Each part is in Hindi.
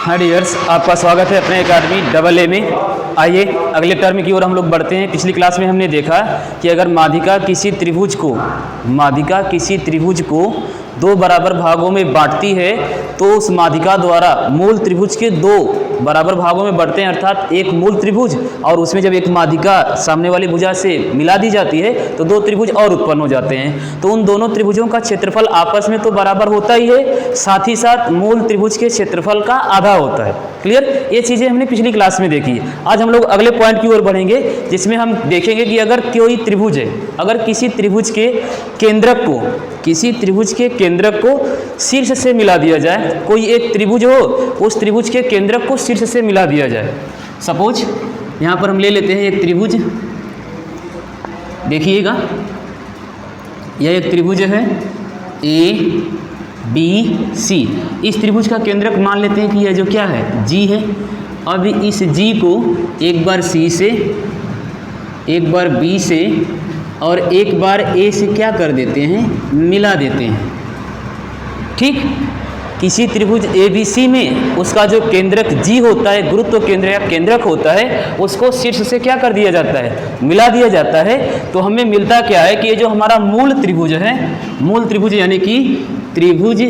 हाँ डियर्स, आपका स्वागत है अपने एकेडमी डबल ए में। आइए अगले टर्म की ओर हम लोग बढ़ते हैं। पिछली क्लास में हमने देखा कि अगर माध्यिका किसी त्रिभुज को दो बराबर भागों में बांटती है तो उस माध्यिका द्वारा मूल त्रिभुज के दो बराबर भागों में बढ़ते हैं, अर्थात एक मूल त्रिभुज और उसमें जब एक माध्यिका सामने वाली भुजा से मिला दी जाती है तो दो त्रिभुज और उत्पन्न हो जाते हैं। तो उन दोनों त्रिभुजों का क्षेत्रफल आपस में तो बराबर होता ही है, साथ ही साथ मूल त्रिभुज के क्षेत्रफल का आधा होता है। क्लियर? ये चीज़ें हमने पिछली क्लास में देखी। आज हम लोग अगले पॉइंट की ओर बढ़ेंगे जिसमें हम देखेंगे कि अगर कोई त्रिभुज है, अगर किसी त्रिभुज के केंद्रक को शीर्ष से मिला दिया जाए, कोई एक त्रिभुज हो, उस त्रिभुज के केंद्रक को शीर्ष से मिला दिया जाए। सपोज यहाँ पर हम ले लेते हैं एक त्रिभुज, देखिएगा यह एक त्रिभुज है ABC। इस त्रिभुज का केंद्रक मान लेते हैं कि यह जो क्या है, G है। अब इस G को एक बार C से, एक बार B से और एक बार A से क्या कर देते हैं, मिला देते हैं। ठीक, किसी त्रिभुज ABC में उसका जो केंद्रक G होता है, गुरुत्व केंद्र या केंद्रक होता है, उसको शीर्ष से क्या कर दिया जाता है, मिला दिया जाता है। तो हमें मिलता क्या है कि ये जो हमारा मूल त्रिभुज है, मूल त्रिभुज यानी कि त्रिभुज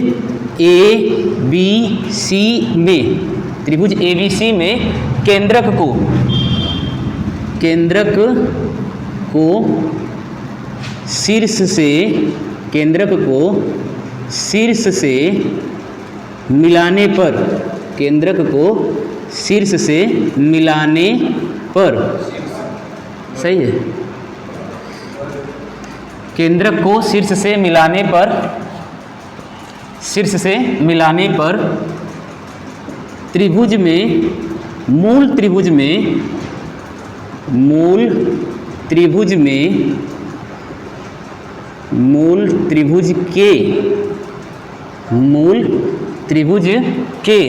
ABC में केंद्रक को शीर्ष से मिलाने पर, सही है, केंद्रक को शीर्ष से मिलाने पर त्रिभुज में, मूल त्रिभुज के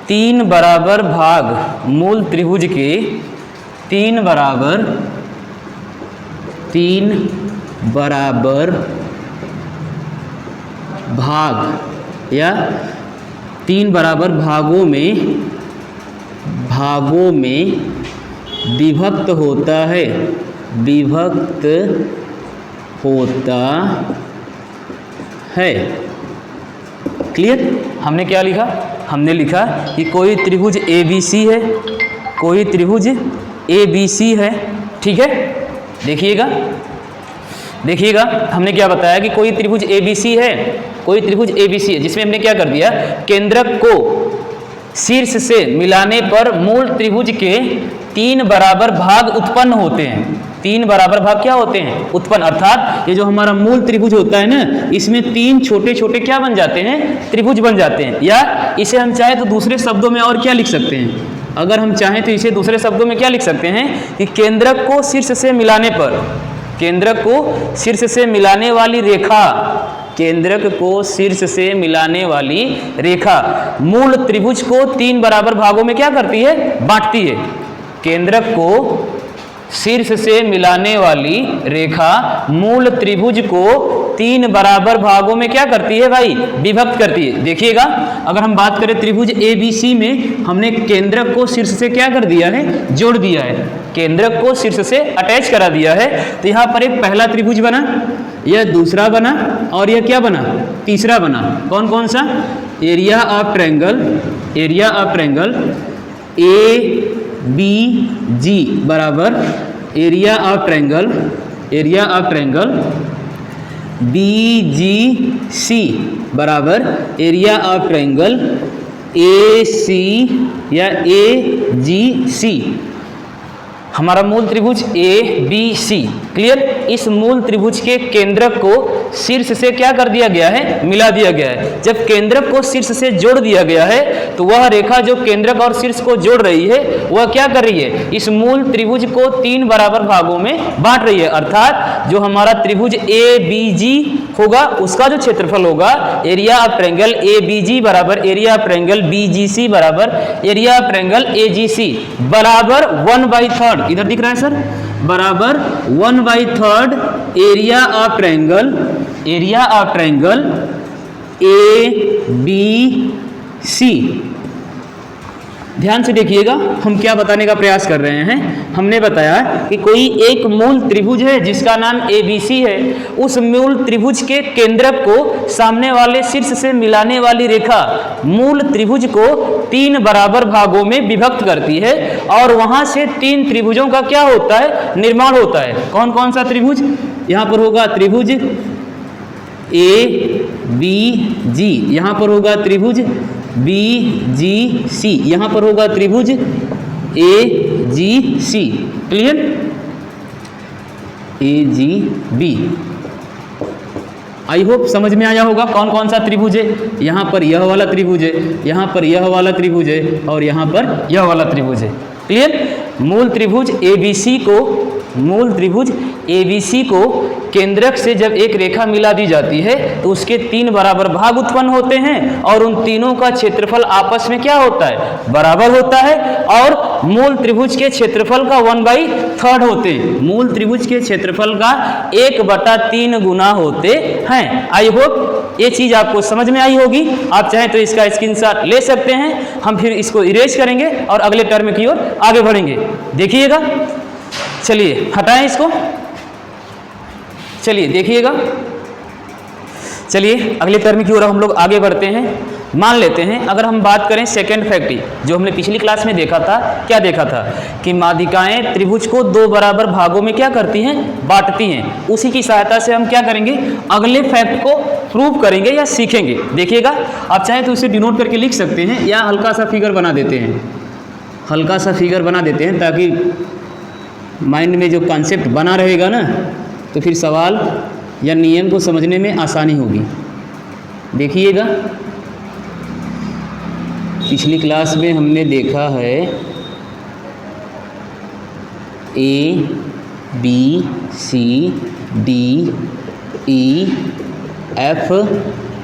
तीन बराबर भाग, मूल त्रिभुज के तीन बराबर भाग या तीन बराबर भागों में विभक्त होता है। क्लियर? हमने क्या लिखा? हमने लिखा कि कोई त्रिभुज ABC है, ठीक है। देखिएगा हमने क्या बताया कि कोई त्रिभुज ABC है, जिसमें हमने क्या कर दिया, केंद्रक को शीर्ष से मिलाने पर मूल त्रिभुज के तीन बराबर भाग उत्पन्न होते हैं। तीन बराबर भाग क्या होते हैं, उत्पन्न, अर्थात ये जो हमारा मूल त्रिभुज होता है ना, इसमें तीन छोटे छोटे क्या बन जाते हैं, त्रिभुज बन जाते हैं। या इसे हम चाहे तो दूसरे शब्दों में और क्या लिख सकते हैं, अगर हम चाहें तो इसे दूसरे शब्दों में क्या लिख सकते हैं कि केंद्रक को शीर्ष से मिलाने पर, केंद्रक को शीर्ष से मिलाने वाली रेखा, मूल त्रिभुज को तीन बराबर भागों में क्या करती है, बांटती है। केंद्रक को शीर्ष से मिलाने वाली रेखा मूल त्रिभुज को तीन बराबर भागों में क्या करती है भाई, विभक्त करती है। देखिएगा अगर हम बात करें त्रिभुज ABC में, हमने केंद्रक को शीर्ष से क्या कर दिया है, जोड़ दिया है, केंद्रक को शीर्ष से अटैच करा दिया है। तो यहाँ पर एक पहला त्रिभुज बना, यह दूसरा बना और यह क्या बना, तीसरा बना। कौन कौन सा? एरिया ऑफ ट्रायंगल ABG बराबर एरिया ऑफ ट्रायंगल BGC बराबर एरिया ऑफ ट्रायंगल AC या AGC। हमारा मूल त्रिभुज ABC। क्लियर? इस मूल त्रिभुज के केंद्रक को शीर्ष से क्या कर दिया गया है, मिला दिया गया है। जब केंद्रक को शीर्ष से जोड़ दिया गया है तो वह रेखा जो केंद्रक और शीर्ष को जोड़ रही है वह क्या कर रही है, इस मूल त्रिभुज को तीन बराबर भागों में बांट रही है। अर्थात जो हमारा त्रिभुज ABG होगा उसका जो क्षेत्रफल होगा, एरिया ऑफ ट्रायंगल ABG बराबर एरिया ऑफ ट्रायंगल BGC बराबर एरिया ऑफ ट्रायंगल AGC बराबर 1/3, इधर दिख रहा है सर, बराबर 1/3 एरिया ऑफ ट्रायंगल सी। ध्यान से देखिएगा, हम क्या बताने का प्रयास कर रहे हैं। हमने बताया कि कोई एक मूल त्रिभुज है जिसका नाम ABC है। उस मूल त्रिभुज के केंद्रक को सामने वाले शीर्ष से मिलाने वाली रेखा मूल त्रिभुज को 3 बराबर भागों में विभक्त करती है और वहां से 3 त्रिभुजों का क्या होता है, निर्माण होता है। कौन कौन सा त्रिभुज? यहाँ पर होगा त्रिभुज ABG, यहाँ पर होगा त्रिभुज BGC, यहाँ पर होगा त्रिभुज AGC। Clear? AGB। I hope समझ में आया होगा कौन कौन सा त्रिभुज है। यहाँ पर यह वाला त्रिभुज है, यहाँ पर यह वाला त्रिभुज है और यहाँ पर यह वाला त्रिभुज है। क्लियर? मूल त्रिभुज ABC को केंद्रक से जब एक रेखा मिला दी जाती है तो उसके 3 बराबर भाग उत्पन्न होते हैं और उन तीनों का क्षेत्रफल आपस में क्या होता है, बराबर होता है और मूल त्रिभुज के क्षेत्रफल का 1/3 होते हैं। मूल त्रिभुज के क्षेत्रफल का 1/3 गुना होते हैं। आई होप ये चीज आपको समझ में आई होगी। आप चाहें तो इसका स्क्रीनशॉट ले सकते हैं। हम फिर इसको इरेज करेंगे और अगले टर्म की ओर आगे बढ़ेंगे। देखिएगा, चलिए हटाएं इसको, चलिए देखिएगा। चलिए अगले टर्म की ओर हम लोग आगे बढ़ते हैं। मान लेते हैं अगर हम बात करें सेकेंड फैक्ट, जो हमने पिछली क्लास में देखा था, क्या देखा था कि माध्यिकाएं त्रिभुज को 2 बराबर भागों में क्या करती हैं, बांटती हैं। उसी की सहायता से हम क्या करेंगे, अगले फैक्ट को प्रूव करेंगे या सीखेंगे। देखिएगा, आप चाहें तो उसे डिनोट करके लिख सकते हैं या हल्का सा फिगर बना देते हैं, हल्का सा फिगर बना देते हैं ताकि माइंड में जो कॉन्सेप्ट बना रहेगा ना, तो फिर सवाल या नियम को समझने में आसानी होगी। देखिएगा, पिछली क्लास में हमने देखा है ABCDEF,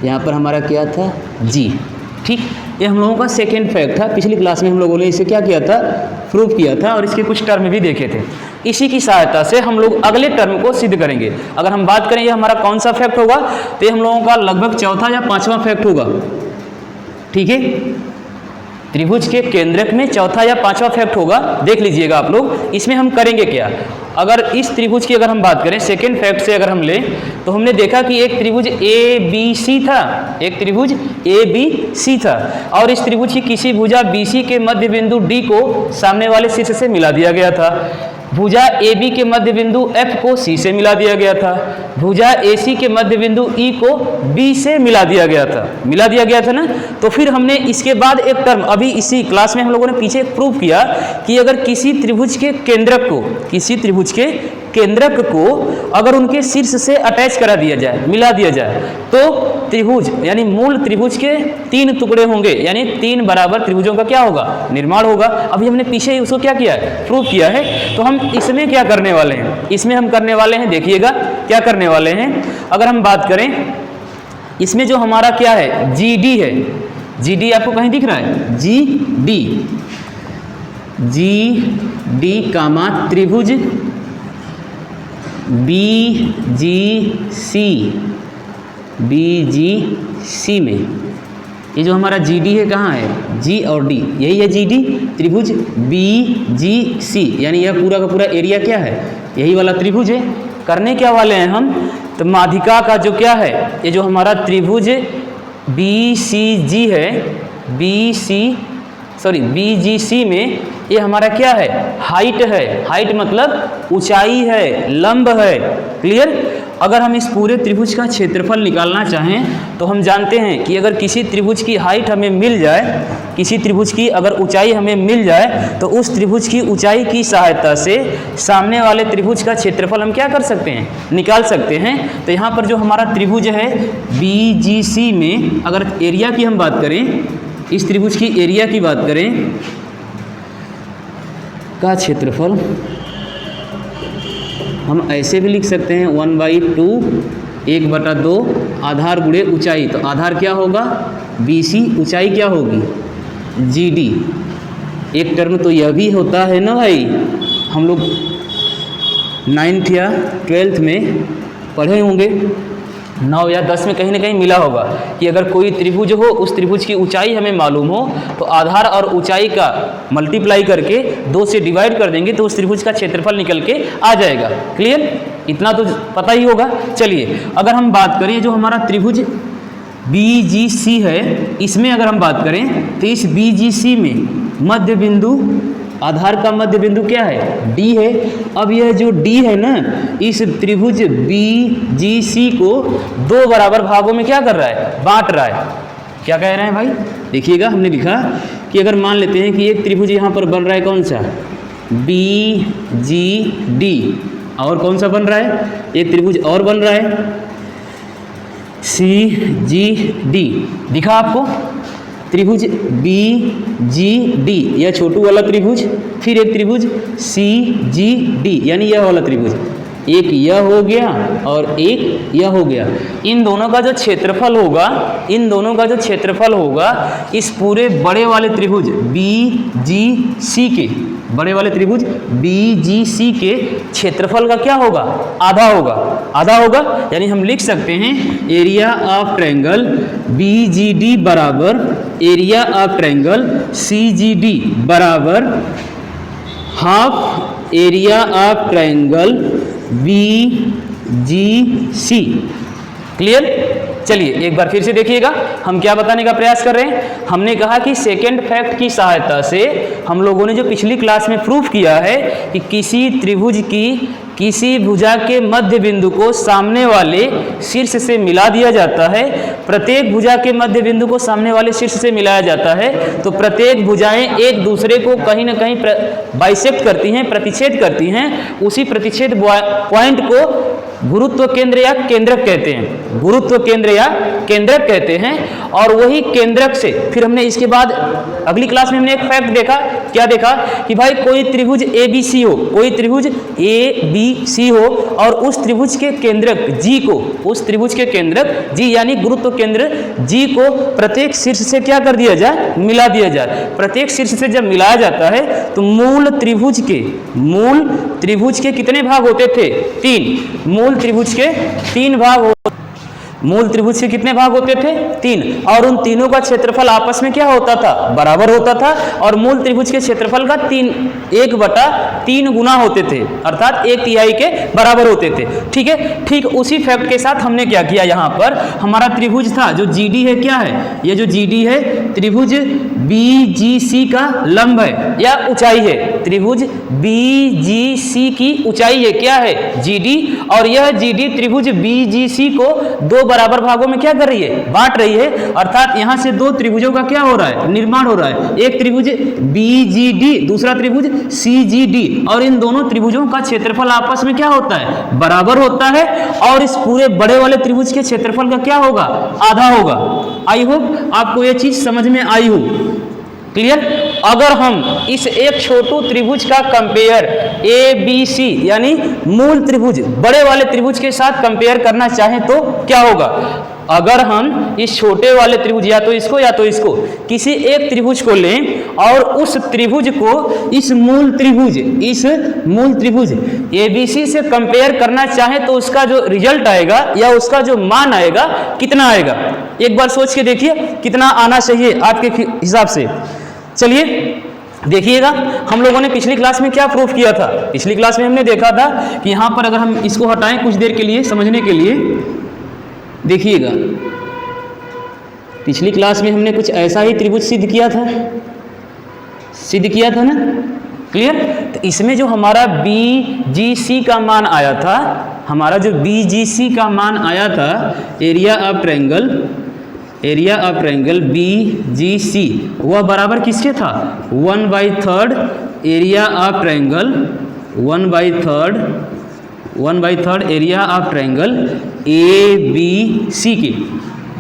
यहाँ पर हमारा क्या था, G। ठीक, ये हम लोगों का सेकेंड फैक्ट था। पिछली क्लास में हम लोगों ने इसे क्या किया था, प्रूव किया था और इसके कुछ टर्म भी देखे थे। इसी की सहायता से हम लोग अगले टर्म को सिद्ध करेंगे। अगर हम बात करें ये हमारा कौन सा फैक्ट होगा, तो ये हम लोगों का लगभग चौथा या 5वां फैक्ट होगा। ठीक है, त्रिभुज के केंद्रक में चौथा या 5वां फैक्ट होगा। देख लीजिएगा आप लोग। इसमें हम करेंगे क्या, अगर इस त्रिभुज की अगर हम बात करें सेकेंड फैक्ट से अगर हम लें, तो हमने देखा कि एक त्रिभुज ABC था, एक त्रिभुज ABC था और इस त्रिभुज की किसी भुजा BC के मध्य बिंदु D को सामने वाले शीर्ष से मिला दिया गया था। भुजा AB के मध्य बिंदु F को C से मिला दिया गया था। भुजा AC के मध्य बिंदु E को B से मिला दिया गया था ना। तो फिर हमने इसके बाद एक टर्म, अभी इसी क्लास में हम लोगों ने पीछे प्रूव किया कि अगर किसी त्रिभुज के केंद्रक को अगर उनके शीर्ष से अटैच करा दिया जाए, मिला दिया जाए, तो त्रिभुज यानी मूल त्रिभुज के 3 टुकड़े होंगे, यानी 3 बराबर त्रिभुजों का क्या होगा, निर्माण होगा। अभी हमने पीछे ही उसको क्या किया है, प्रूव किया है। तो हम इसमें क्या करने वाले हैं, इसमें हम करने वाले हैं, देखिएगा क्या करने वाले हैं। अगर हम बात करें इसमें जो हमारा क्या है, GD है, GD आपको कहीं दिख रहा है, GD कामा त्रिभुज BGC में, ये जो हमारा GD है कहाँ है, G और D, यही है GD, त्रिभुज BGC, यानी यह पूरा का पूरा एरिया क्या है, यही वाला त्रिभुज है। करने क्या वाले हैं हम, तो माध्यिका का जो क्या है, ये जो हमारा त्रिभुज BCG है, BGC में ये हमारा क्या है, हाइट है। हाइट मतलब ऊंचाई है, लंब है। क्लियर? अगर हम इस पूरे त्रिभुज का क्षेत्रफल निकालना चाहें तो हम जानते हैं कि अगर किसी त्रिभुज की हाइट हमें मिल जाए, किसी त्रिभुज की अगर ऊंचाई हमें मिल जाए, तो उस त्रिभुज की ऊंचाई की सहायता से सामने वाले त्रिभुज का क्षेत्रफल हम क्या कर सकते हैं, निकाल सकते हैं। तो यहाँ पर जो हमारा त्रिभुज है BGC में, अगर एरिया की हम बात करें, इस त्रिभुज की एरिया की बात करें का क्षेत्रफल हम ऐसे भी लिख सकते हैं 1/2, 1/2 आधार गुणे ऊंचाई। तो आधार क्या होगा, BC, ऊंचाई क्या होगी, GD। एक टर्म तो यह भी होता है ना भाई, हम लोग 9th या 12th में पढ़े होंगे, 9 या 10 में कहीं ना कहीं मिला होगा कि अगर कोई त्रिभुज हो, उस त्रिभुज की ऊंचाई हमें मालूम हो तो आधार और ऊंचाई का मल्टीप्लाई करके 2 से डिवाइड कर देंगे तो उस त्रिभुज का क्षेत्रफल निकल के आ जाएगा। क्लियर? इतना तो पता ही होगा। चलिए अगर हम बात करें जो हमारा त्रिभुज BGC है, इसमें अगर हम बात करें तो इस BGC में मध्य बिंदु, आधार का मध्य बिंदु क्या है? D है। अब यह जो D है ना, इस त्रिभुज BGC को 2 बराबर भागों में क्या कर रहा है? बांट रहा है। क्या कह रहे हैं भाई? देखिएगा, हमने लिखा कि अगर मान लेते हैं कि एक त्रिभुज यहाँ पर बन रहा है, कौन सा? BGD, और कौन सा बन रहा है? एक त्रिभुज और बन रहा है CGD। दिखा आपको? त्रिभुज BGD, यह छोटू वाला त्रिभुज, फिर एक त्रिभुज CGD, यानी यह वाला त्रिभुज, एक यह हो गया और एक यह हो गया। इन दोनों का जो क्षेत्रफल होगा, इन दोनों का जो क्षेत्रफल होगा इस पूरे बड़े वाले त्रिभुज BGC के, बड़े वाले त्रिभुज BGC के क्षेत्रफल का क्या होगा? आधा होगा। आधा होगा यानी हम लिख सकते हैं एरिया ऑफ ट्रायंगल BGD बराबर एरिया ऑफ ट्रायंगल CGD बराबर half area of triangle BGC। Clear? चलिए एक बार फिर से देखिएगा, हम क्या बताने का प्रयास कर रहे हैं। हमने कहा कि सेकेंड फैक्ट की सहायता से हम लोगों ने जो पिछली क्लास में प्रूफ किया है कि किसी त्रिभुज की किसी भुजा के मध्य बिंदु को सामने वाले शीर्ष से मिला दिया जाता है। प्रत्येक भुजा के मध्य बिंदु को सामने वाले शीर्ष से मिलाया जाता है तो प्रत्येक भुजाएं एक दूसरे को कहीं ना कहीं बाइसेक्ट करती हैं, प्रतिच्छेद करती हैं। उसी प्रतिच्छेद पॉइंट को गुरुत्व केंद्र या केंद्रक कहते हैं, गुरुत्व केंद्र या केंद्रक कहते हैं। और वही केंद्रक से फिर हमने इसके बाद अगली क्लास में हमने एक फैक्ट देखा। क्या देखा? कि भाई कोई त्रिभुज ABC हो, कोई त्रिभुज ABC हो और उस त्रिभुज के केंद्रक G को, उस त्रिभुज के केंद्रक G यानी गुरुत्व केंद्र G को प्रत्येक शीर्ष से क्या कर दिया जाए? मिला दिया जाए। प्रत्येक शीर्ष से जब मिलाया जाता है तो मूल त्रिभुज के कितने भाग होते थे? 3। मूल त्रिभुज के 3 भाग मूल त्रिभुज के कितने भाग होते थे? 3। और उन तीनों का क्षेत्रफल आपस में क्या होता था? बराबर होता था। और मूल त्रिभुज के क्षेत्रफल का 1/3 गुना होते थे, अर्थात 1/3 के बराबर होते थे। ठीक है, ठीक उसी फैक्ट के साथ हमने क्या किया, यहाँ पर हमारा त्रिभुज था जो GD है, क्या है ये जो GD है? त्रिभुज BGC का लंब है या ऊंचाई है। त्रिभुज BGC की ऊंचाई है, क्या है? GD। और यह GD त्रिभुज BGC को 2 बराबर भागों में क्या कर रही है? बांट रही है। अर्थात यहां से 2 त्रिभुजों का क्या हो रहा है? निर्माण हो रहा है। एक त्रिभुज BGD, दूसरा त्रिभुज CGD। और इन दोनों त्रिभुजों का क्षेत्रफल आपस में क्या होता है? बराबर होता है। और इस पूरे बड़े वाले त्रिभुज के क्षेत्रफल का क्या होगा? आधा होगा। आई होप आपको यह चीज समझ में आई हो। क्लियर? अगर हम इस एक छोटू त्रिभुज का कंपेयर ABC यानी मूल त्रिभुज बड़े वाले त्रिभुज के साथ कंपेयर करना चाहें तो क्या होगा? अगर हम इस छोटे वाले त्रिभुज या तो इसको किसी एक त्रिभुज को लें और उस त्रिभुज को इस मूल त्रिभुज ABC से कंपेयर करना चाहें तो उसका जो रिजल्ट आएगा या उसका जो मान आएगा कितना आएगा? एक बार सोच के देखिए कितना आना चाहिए आपके हिसाब से। चलिए देखिएगा, हम लोगों ने पिछली क्लास में क्या प्रूफ किया था? पिछली क्लास में हमने देखा था कि यहाँ पर अगर हम इसको हटाएं कुछ देर के लिए समझने के लिए, देखिएगा पिछली क्लास में हमने कुछ ऐसा ही त्रिभुज सिद्ध किया था ना? क्लियर? तो इसमें जो हमारा BGC का मान आया था, हमारा जो BGC का मान आया था, एरिया ऑफ ट्रायंगल BGC, वह बराबर किसके था? 1/3 area of triangle 1/3 area of triangle ABC के।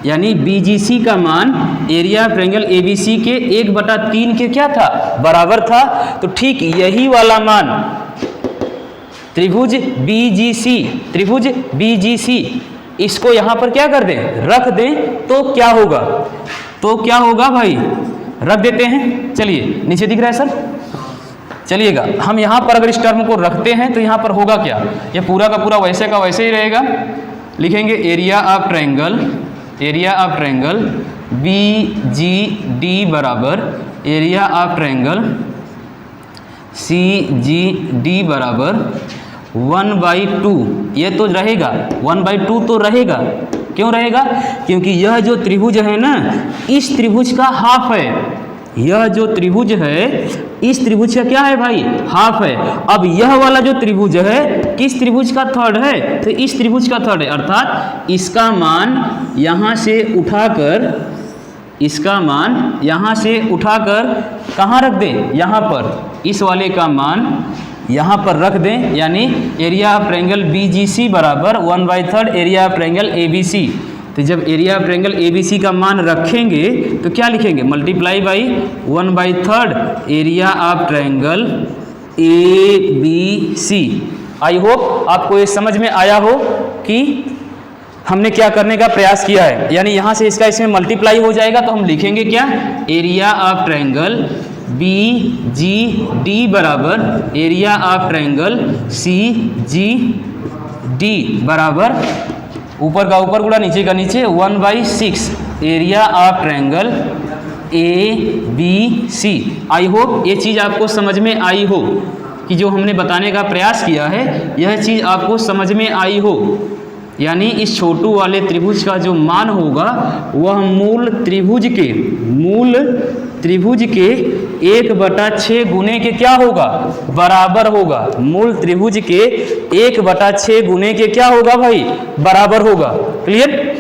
यानी BGC का मान एरिया ऑफ ट्रायंगल ABC के 1/3 के क्या था? बराबर था। तो ठीक यही वाला मान त्रिभुज BGC इसको यहां पर क्या कर दें? रख दें तो क्या होगा भाई? रख देते हैं। चलिए नीचे दिख रहा है सर? चलिएगा, हम यहाँ पर अगर इस टर्म को रखते हैं तो यहाँ पर होगा क्या? ये पूरा का पूरा वैसे का वैसे ही रहेगा। लिखेंगे area of triangle B G D बराबर area of triangle C G D बराबर 1/2। ये तो रहेगा 1/2 तो रहेगा। क्यों रहेगा? क्योंकि यह जो त्रिभुज है ना, इस त्रिभुज का हाफ है। यह जो त्रिभुज है इस त्रिभुज का क्या है भाई? हाफ है। अब यह वाला जो त्रिभुज है किस त्रिभुज का थर्ड है? तो इस त्रिभुज का थर्ड है। अर्थात इसका मान यहाँ से उठाकर कहाँ रख दें? यहाँ पर। इस वाले का मान यहाँ पर रख दें, यानी एरिया ऑफ ट्रायंगल BGC बराबर 1/3 एरिया ऑफ ट्रायंगल ABC। तो जब एरिया ऑफ ट्रायंगल ABC का मान रखेंगे तो क्या लिखेंगे? Multiply by 1/3 area of triangle ABC। I hope आपको ये समझ में आया हो कि हमने क्या करने का प्रयास किया है। यानी यहाँ से इसका इसमें मल्टीप्लाई हो जाएगा तो हम लिखेंगे क्या? एरिया ऑफ ट्रायंगल BGD बराबर एरिया ऑफ ट्रायंगल CGD बराबर ऊपर का ऊपर गुणा नीचे का नीचे 1/6 area of triangle ABC। I hope ये चीज़ आपको समझ में आई हो कि जो हमने बताने का प्रयास किया है यह चीज़ आपको समझ में आई हो। यानी इस छोटू वाले त्रिभुज का जो मान होगा वह मूल त्रिभुज के 1/6 गुने के क्या होगा? बराबर होगा। मूल त्रिभुज के 1/6 गुने के क्या होगा भाई? बराबर होगा। क्लियर?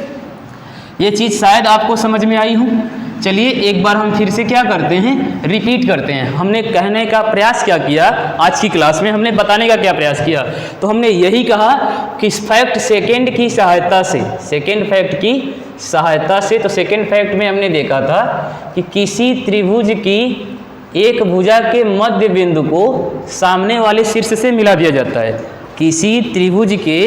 ये चीज़ शायद आपको समझ में आई हो। चलिए एक बार हम फिर से क्या करते हैं? रिपीट करते हैं। हमने कहने का प्रयास क्या किया आज की क्लास में? हमने बताने का क्या प्रयास किया? तो हमने यही कहा कि फैक्ट सेकेंड की सहायता से, सेकेंड फैक्ट की सहायता से, तो सेकेंड फैक्ट में हमने देखा था कि किसी त्रिभुज की एक भुजा के मध्य बिंदु को सामने वाले शीर्ष से मिला दिया जाता है। किसी त्रिभुज के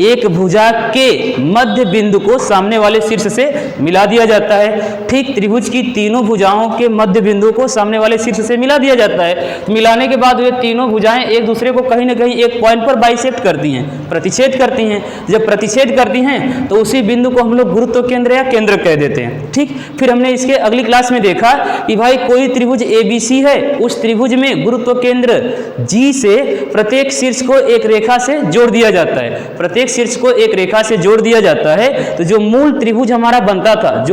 एक भुजा के मध्य बिंदु को सामने वाले शीर्ष से मिला दिया जाता है। ठीक त्रिभुज की तीनों भुजाओं के मध्य बिंदु को सामने वाले शीर्ष से मिला दिया जाता है। तो मिलाने के बाद वे तीनों भुजाएं एक दूसरे को कहीं ना कहीं एक पॉइंट पर बाइसेक्ट करती हैं, प्रतिच्छेद करती हैं। जब प्रतिच्छेद करती हैं तो उसी बिंदु को हम लोग गुरुत्व केंद्र या केंद्र कह देते हैं। ठीक, फिर हमने इसके अगली क्लास में देखा कि भाई कोई त्रिभुज ABC है, उस त्रिभुज में गुरुत्व केंद्र G से प्रत्येक शीर्ष को एक रेखा से जोड़ दिया जाता है। प्रत्येक शीर्ष को एक रेखा से जोड़ दिया जाता है। तो जो मूल त्रिभुज हमारा बनता था,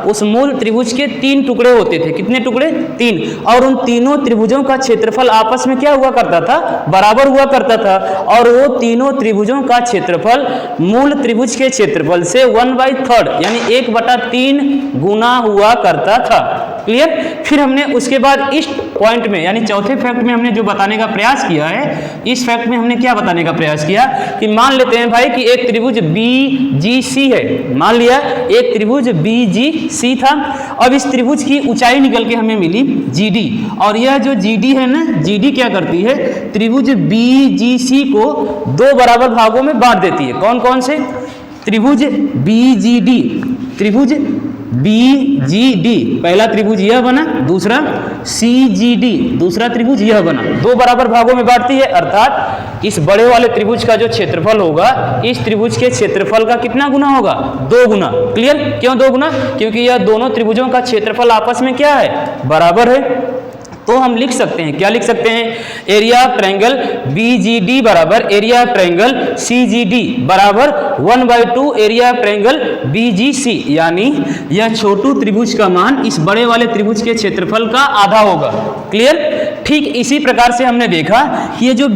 उस मूल त्रिभुज के 3 टुकड़े होते थे। कितने टुकड़े? 3। और उन तीनों त्रिभुजों का क्षेत्रफल आपस में क्या हुआ करता था? बराबर हुआ करता था। और वो तीनों त्रिभुजों का क्षेत्रफल मूल त्रिभुज के क्षेत्रफल से 1/3 यानी 1/3 गुना हुआ करता था। क्लियर? फिर हमने उसके बाद इस पॉइंट में यानी चौथे फैक्ट में हमने जो बताने का प्रयास किया है, इस फैक्ट में हमने क्या बताने का प्रयास किया कि मान लेते हैं भाई कि एक त्रिभुज BGC है। मान लिया एक त्रिभुज BGC था। अब इस त्रिभुज की ऊंचाई निकल के हमें मिली GD, और यह जो GD है ना, GD क्या करती है? त्रिभुज BGC को 2 बराबर भागों में बांट देती है। कौन कौन से? त्रिभुज BGD, त्रिभुज BGD, पहला त्रिभुज यह बना, दूसरा CGD, दूसरा त्रिभुज यह बना। 2 बराबर भागों में बांटती है। अर्थात इस बड़े वाले त्रिभुज का जो क्षेत्रफल होगा इस त्रिभुज के क्षेत्रफल का कितना गुना होगा? 2 गुना। क्लियर? क्यों 2 गुना? क्योंकि यह दोनों त्रिभुजों का क्षेत्रफल आपस में क्या है? बराबर है। तो हम लिख सकते हैं, क्या लिख सकते हैं? एरिया ऑफ ट्रायंगल BGD बराबर एरिया ऑफ ट्रायंगल CGD बराबर 1/2 एरिया ऑफ ट्रायंगल BGC। यानी यह छोटू त्रिभुज का मान इस बड़े वाले त्रिभुज के क्षेत्रफल का आधा होगा। क्लियर? ठीक इसी प्रकार से हमने देखा कि ये जो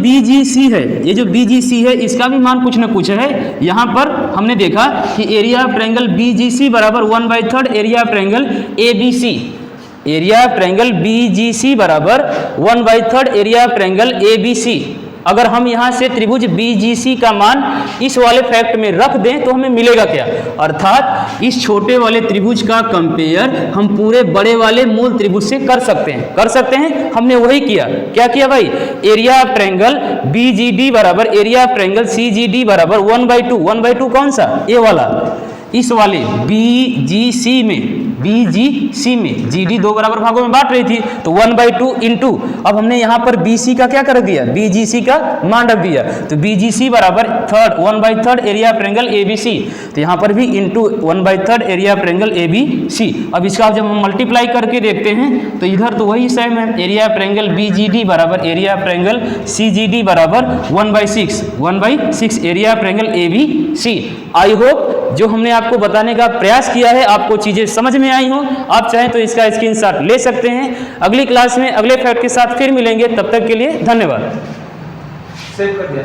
BGC है इसका भी मान कुछ न कुछ है। यहाँ पर हमने देखा कि एरिया ऑफ ट्रायंगल BGC बराबर 1/3 area of triangle ABC। Area of triangle BGC बराबर 1/3 एरिया ऑफ ट्रायंगल ABC। अगर हम यहाँ से त्रिभुज BGC का मान इस वाले फैक्ट में रख दें तो हमें मिलेगा क्या? अर्थात इस छोटे वाले त्रिभुज का कंपेयर हम पूरे बड़े वाले मूल त्रिभुज से कर सकते हैं। हमने वही किया। क्या किया भाई? एरिया ऑफ ट्रायंगल BGD बराबर एरिया ऑफ ट्रायंगल CGD बराबर 1/2 कौन सा? ये वाला। इस वाले BGC में GD दो बराबर भागों में बांट रही थी, तो 1/2 इंटू, अब हमने यहाँ पर BC का क्या कर दिया, BGC का मान रख दिया, तो BGC बराबर 1/3 एरिया ऑफ ट्रायंगल ABC, तो यहाँ पर भी into 1/3 area of triangle ABC। अब इसका जब हम मल्टीप्लाई करके देखते हैं तो इधर तो वही सेम है, एरिया ऑफ ट्रायंगल BGD बराबर एरिया ऑफ ट्रायंगल CGD बराबर 1/6 area of triangle ABC। I hope जो हमने आपको बताने का प्रयास किया है आपको चीजें समझ में आई हो। आप चाहें तो इसका स्क्रीनशॉट ले सकते हैं। अगली क्लास में अगले फैक्ट के साथ फिर मिलेंगे, तब तक के लिए धन्यवाद।